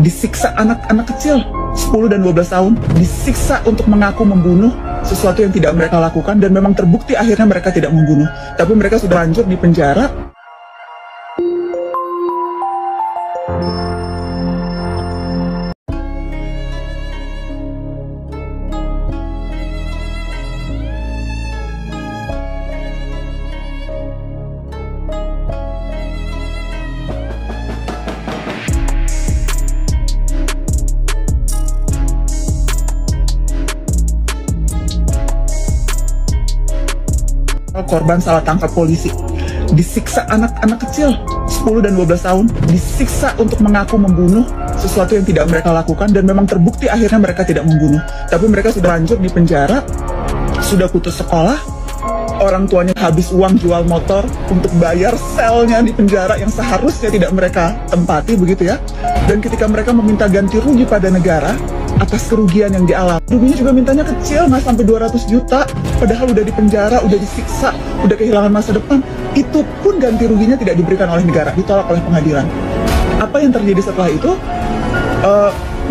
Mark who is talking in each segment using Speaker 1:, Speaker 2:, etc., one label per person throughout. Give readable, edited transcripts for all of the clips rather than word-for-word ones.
Speaker 1: disiksa anak-anak kecil 10 dan 12 tahun, disiksa untuk mengaku membunuh sesuatu yang tidak mereka lakukan, dan memang terbukti akhirnya mereka tidak membunuh, tapi mereka sudah lanjut di penjara. Korban salah tangkap polisi, disiksa anak-anak kecil 10 dan 12 tahun, disiksa untuk mengaku membunuh sesuatu yang tidak mereka lakukan, dan memang terbukti akhirnya mereka tidak membunuh, tapi mereka sudah lanjut di penjara, sudah putus sekolah, orang tuanya habis uang jual motor untuk bayar selnya di penjara yang seharusnya tidak mereka tempati, begitu ya. Dan ketika mereka meminta ganti rugi pada negara atas kerugian yang dialami, ruginya juga mintanya kecil, nggak sampai 200 juta, padahal udah di penjara, udah disiksa, udah kehilangan masa depan. Itu pun ganti ruginya tidak diberikan oleh negara, ditolak oleh pengadilan. Apa yang terjadi setelah itu?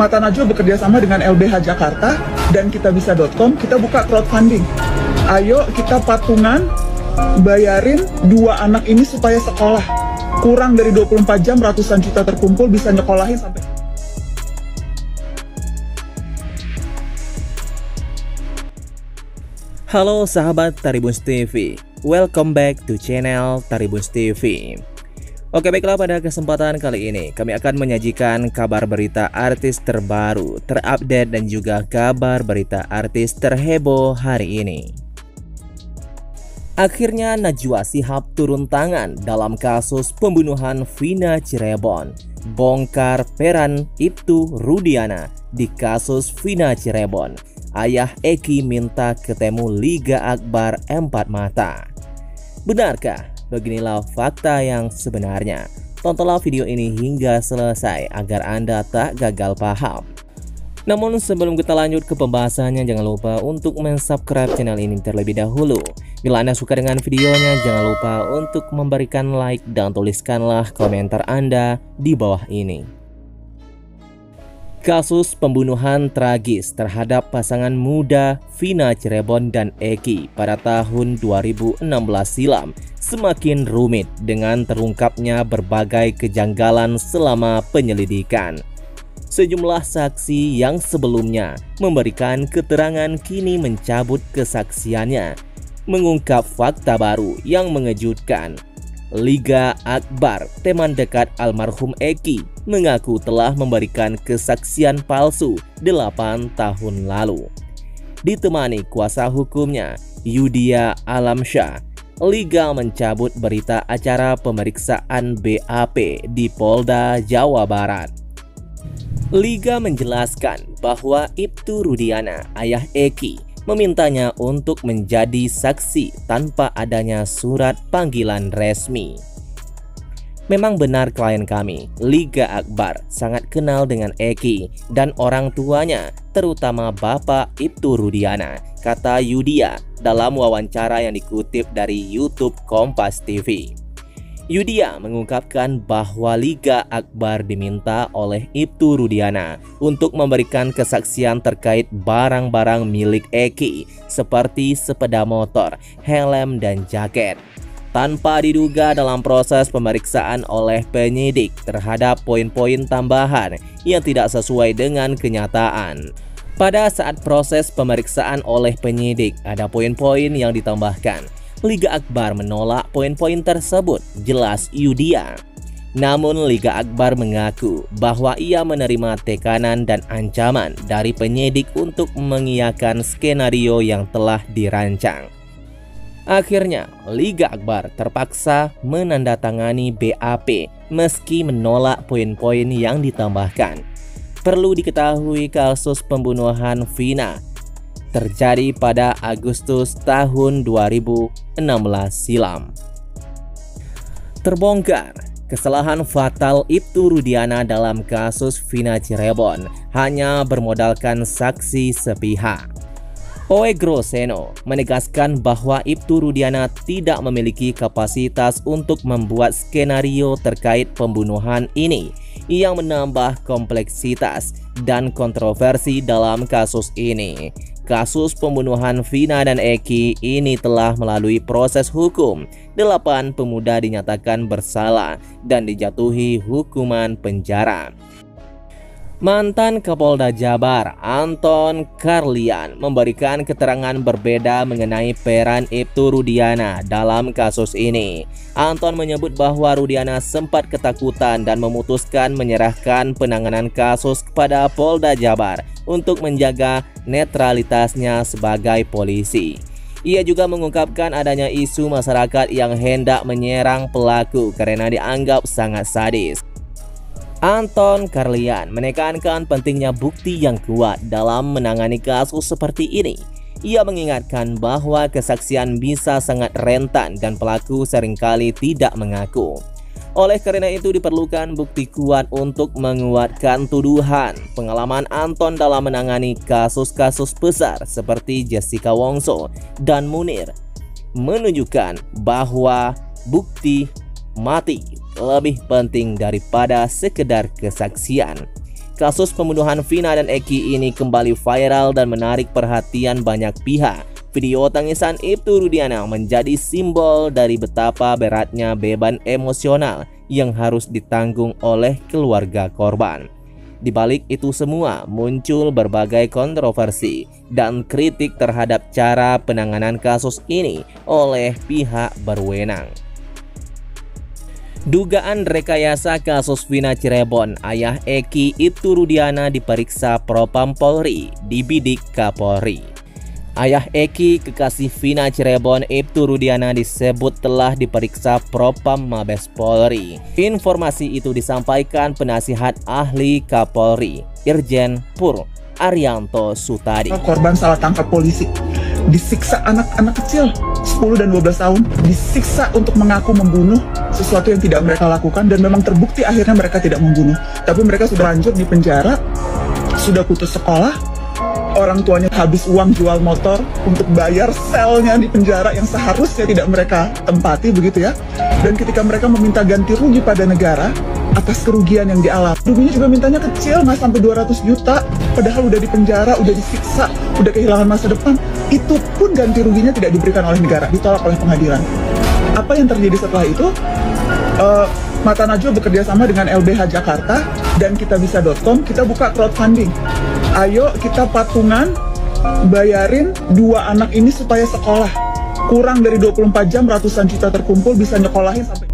Speaker 1: Mata Najwa bekerja sama dengan LBH Jakarta dan kitabisa.com, kita buka crowdfunding. Ayo kita patungan bayarin 2 anak ini supaya sekolah. Kurang dari 24 jam ratusan juta terkumpul, bisa nyekolahin sampai...
Speaker 2: Halo sahabat Taribus TV, welcome back to channel Taribus TV. Oke, baiklah, pada kesempatan kali ini kami akan menyajikan kabar berita artis terbaru, terupdate, dan juga kabar berita artis terheboh hari ini. Akhirnya Najwa Shihab turun tangan dalam kasus pembunuhan Vina Cirebon. Bongkar peran Ibtu Rudiana di kasus Vina Cirebon. Ayah Eki minta ketemu Liga Akbar 4 mata. Benarkah? Beginilah fakta yang sebenarnya. Tontonlah video ini hingga selesai agar Anda tak gagal paham. Namun sebelum kita lanjut ke pembahasannya, jangan lupa untuk mensubscribe channel ini terlebih dahulu. Bila Anda suka dengan videonya, jangan lupa untuk memberikan like dan tuliskanlah komentar Anda di bawah ini. Kasus pembunuhan tragis terhadap pasangan muda Vina Cirebon dan Eki pada tahun 2016 silam semakin rumit dengan terungkapnya berbagai kejanggalan selama penyelidikan. Sejumlah saksi yang sebelumnya memberikan keterangan kini mencabut kesaksiannya, mengungkap fakta baru yang mengejutkan. Liga Akbar, teman dekat almarhum Eki, mengaku telah memberikan kesaksian palsu 8 tahun lalu. Ditemani kuasa hukumnya, Yudia Alamsyah, Liga mencabut berita acara pemeriksaan BAP di Polda Jawa Barat. Liga menjelaskan bahwa Ibtu Rudiana, ayah Eki, memintanya untuk menjadi saksi tanpa adanya surat panggilan resmi. Memang benar klien kami, Liga Akbar, sangat kenal dengan Eki dan orang tuanya, terutama Bapak Ibtu Rudiana, kata Yudia dalam wawancara yang dikutip dari YouTube Kompas TV. Yudia mengungkapkan bahwa Liga Akbar diminta oleh Ibtu Rudiana untuk memberikan kesaksian terkait barang-barang milik Eki seperti sepeda motor, helm, dan jaket. Tanpa diduga dalam proses pemeriksaan oleh penyidik terhadap poin-poin tambahan yang tidak sesuai dengan kenyataan. Pada saat proses pemeriksaan oleh penyidik ada poin-poin yang ditambahkan. Liga Akbar menolak poin-poin tersebut, jelas Yudia. Namun Liga Akbar mengaku bahwa ia menerima tekanan dan ancaman dari penyidik untuk mengiyakan skenario yang telah dirancang. Akhirnya Liga Akbar terpaksa menandatangani BAP meski menolak poin-poin yang ditambahkan. Perlu diketahui kasus pembunuhan Vina terjadi pada Agustus tahun 2016 silam. Terbongkar kesalahan fatal Ibtu Rudiana dalam kasus Vina Cirebon hanya bermodalkan saksi sepihak. Oe Groseno menegaskan bahwa Ibtu Rudiana tidak memiliki kapasitas untuk membuat skenario terkait pembunuhan ini. yang menambah kompleksitas dan kontroversi dalam kasus ini. Kasus pembunuhan Vina dan Eki ini telah melalui proses hukum. 8 pemuda dinyatakan bersalah dan dijatuhi hukuman penjara. Mantan Kapolda Jabar, Anton Carlyan, memberikan keterangan berbeda mengenai peran Ibtu Rudiana dalam kasus ini. Anton menyebut bahwa Rudiana sempat ketakutan dan memutuskan menyerahkan penanganan kasus kepada Polda Jabar untuk menjaga netralitasnya sebagai polisi. Ia juga mengungkapkan adanya isu masyarakat yang hendak menyerang pelaku karena dianggap sangat sadis. Anton Carlyan menekankan pentingnya bukti yang kuat dalam menangani kasus seperti ini. Ia mengingatkan bahwa kesaksian bisa sangat rentan dan pelaku seringkali tidak mengaku. Oleh karena itu diperlukan bukti kuat untuk menguatkan tuduhan. Pengalaman Anton dalam menangani kasus-kasus besar seperti Jessica Wongso dan Munir menunjukkan bahwa bukti mati lebih penting daripada sekedar kesaksian. Kasus pembunuhan Vina dan Eki ini kembali viral dan menarik perhatian banyak pihak. Video tangisan Ibtu Rudiana menjadi simbol dari betapa beratnya beban emosional yang harus ditanggung oleh keluarga korban. Di balik itu semua muncul berbagai kontroversi dan kritik terhadap cara penanganan kasus ini oleh pihak berwenang. Dugaan rekayasa kasus Vina Cirebon, ayah Eki Ibtu Rudiana diperiksa Propam Polri, dibidik Kapolri. Ayah Eki, kekasih Vina Cirebon, Ibtu Rudiana disebut telah diperiksa Propam Mabes Polri. Informasi itu disampaikan penasihat ahli Kapolri, Irjen Pur Arianto Sutadi.
Speaker 1: Korban salah tangkap polisi, disiksa anak-anak kecil 10 dan 12 tahun, disiksa untuk mengaku membunuh sesuatu yang tidak mereka lakukan, dan memang terbukti akhirnya mereka tidak membunuh. Tapi mereka sudah lanjut di penjara, sudah putus sekolah, orang tuanya habis uang jual motor untuk bayar selnya di penjara yang seharusnya tidak mereka tempati, begitu ya. Dan ketika mereka meminta ganti rugi pada negara atas kerugian yang dialami, ruginya juga mintanya kecil, nggak sampai 200 juta, padahal udah di penjara, udah disiksa, udah kehilangan masa depan. Itu pun ganti ruginya tidak diberikan oleh negara, ditolak oleh pengadilan. Apa yang terjadi setelah itu? Mata Najwa bekerja sama dengan LBH Jakarta dan kitabisa.com, kita buka crowdfunding. Ayo kita patungan bayarin 2 anak ini supaya sekolah. Kurang dari 24 jam ratusan juta terkumpul, bisa nyekolahin sampai